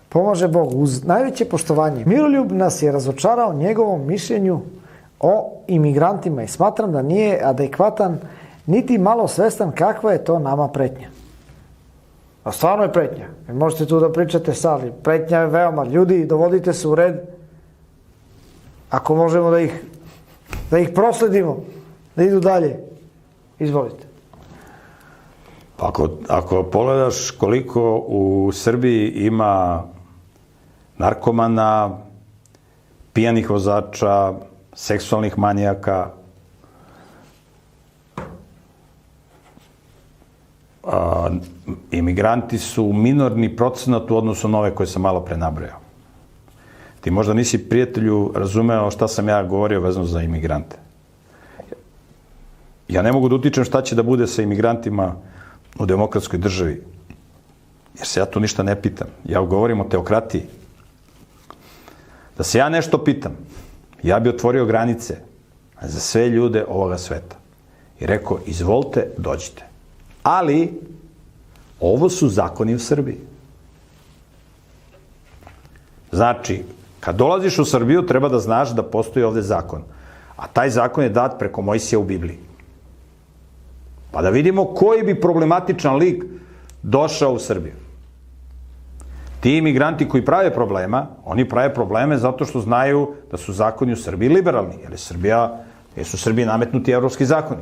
Pomaže Bog. Uz najveće poštovanje, Miroljub nas je razočarao njegovom mišljenju o imigrantima i smatram da nije adekvatan niti malo svestan kakva je to nama pretnja. A stvarno je pretnja. Možete tu da pričate sali. Pretnja je veoma. Ljudi, dovodite se u red. Ako možemo da ih prosledimo, da idu dalje. Izvolite. Ako pogledaš koliko u Srbiji ima narkomana, pijanih vozača, seksualnih manijaka, imigranti su minorni procenat u odnosu na ove koje sam malo pre nabrojao. Ti možda nisi, prijatelju, razumeo šta sam ja govorio vezano za imigrante. Ja ne mogu da utičem šta će da bude sa imigrantima u demokratskoj državi, jer se ja tu ništa ne pitam. Ja govorim o teokratiji. Da se ja nešto pitam, ja bi otvorio granice za sve ljude ovoga sveta i rekao, izvolite, dođite. Ali, ovo su zakoni u Srbiji. Znači, kad dolaziš u Srbiju, treba da znaš da postoji ovde zakon. A taj zakon je dat preko Mojsija u Bibliji. Pa da vidimo koji bi problematičan lik došao u Srbiju. Ti imigranti koji prave problema, oni prave probleme zato što znaju da su zakoni u Srbiji liberalni, jer su Srbiji nametnuti evropski zakoni.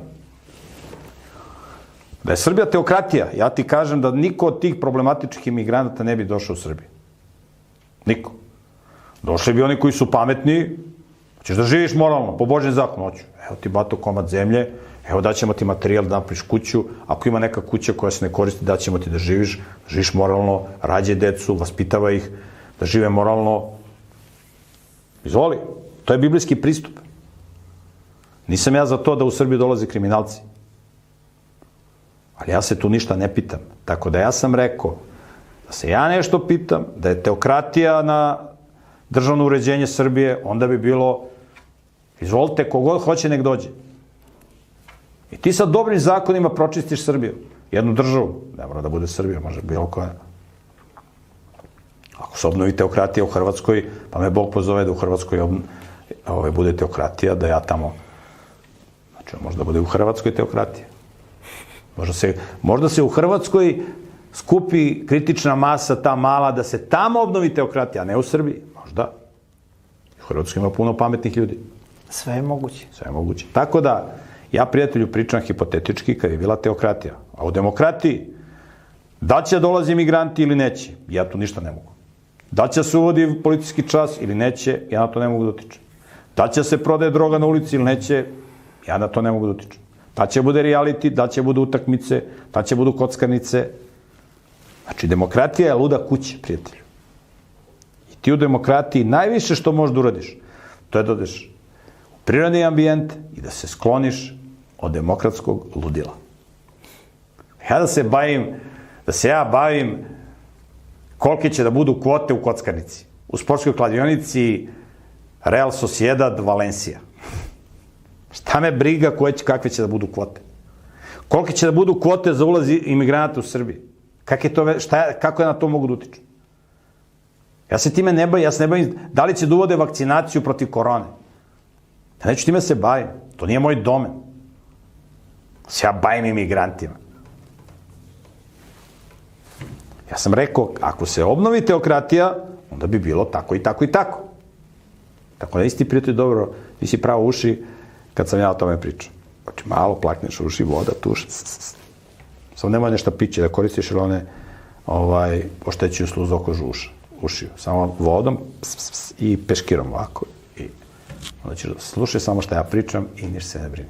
Da je Srbija teokratija, ja ti kažem da niko od tih problematičnih imigranata ne bi došao u Srbiju. Niko. Došli bi oni koji su pametni, hoćeš da živiš moralno, po Božjem zakonu, hoću. Evo ti, bato, komad zemlje, evo daćemo ti materijal da napraviš kuću, ako ima neka kuća koja se ne koristi, daćemo ti da živiš moralno, rađaj decu, vaspitava ih, da žive moralno. Izvoli, to je biblijski pristup. Nisam ja za to da u Srbiju dolaze kriminalci. Ali ja se tu ništa ne pitam. Tako da ja sam rekao da se ja nešto pitam, da je teokratija na državno uređenje Srbije, onda bi bilo, izvolite, kogod hoće nek dođe. I ti sa dobrim zakonima pročistiš Srbiju. Jednu državu. Ne mora da bude Srbija, može bilo koja. Ako se obnovi teokratija u Hrvatskoj, pa me Bog pozove da u Hrvatskoj bude teokratija, da ja tamo... Znači, možda bude u Hrvatskoj teokratija. Možda se u Hrvatskoj skupi kritična masa, ta mala, da se tamo obnovi teokratija, a ne u Srbiji. Možda. U Hrvatskoj ima puno pametnih ljudi. Sve je moguće. Sve je moguće. Tako da, ja, prijatelju, pričam hipotetički kad je bila teokratija. A u demokratiji, da će dolazi imigranti ili neće, ja tu ništa ne mogu. Da će se uvodi policijski čas ili neće, ja na to ne mogu da utičem. Da će se prodaje droga na ulici ili neće, ja na to ne mogu da utičem. Da će bude reality, da će budu utakmice, da će budu kockarnice. Znači, demokratija je luda kuća, prijatelju. I ti u demokratiji najviše što možeš da uradiš, to je da odeš u prirodni ambijent i da se skloniš od demokratskog ludila. Ja da se ja bavim kolike će da budu kvote u kockarnici. U sportskoj kladionici Real Sociedad Valencia. Šta me briga kakve će da budu kvote? Kolike će da budu kvote za ulaz imigranata u Srbiji? Kako ja na to mogu da utičem? Ja se time ne bavim, ja se ne bavim da li će da uvode vakcinaciju protiv korone. Ja neću time se bavim. To nije moj domen. Se ja bavim imigrantima. Ja sam rekao, ako se obnovi teokratija, onda bi bilo tako i tako i tako. Tako da nisi ti, prijatelj, dobro, nisi pravo uši kad sam ja o tome pričao. Znači, malo plakneš uši, voda, tuš. Samo nemoj nešto piće da koristiš, jer one oštećuju sluzokožu ušiju. Samo vodom i peškirom ovako. I onda ćeš slušaj samo šta ja pričam i niš se ne brini.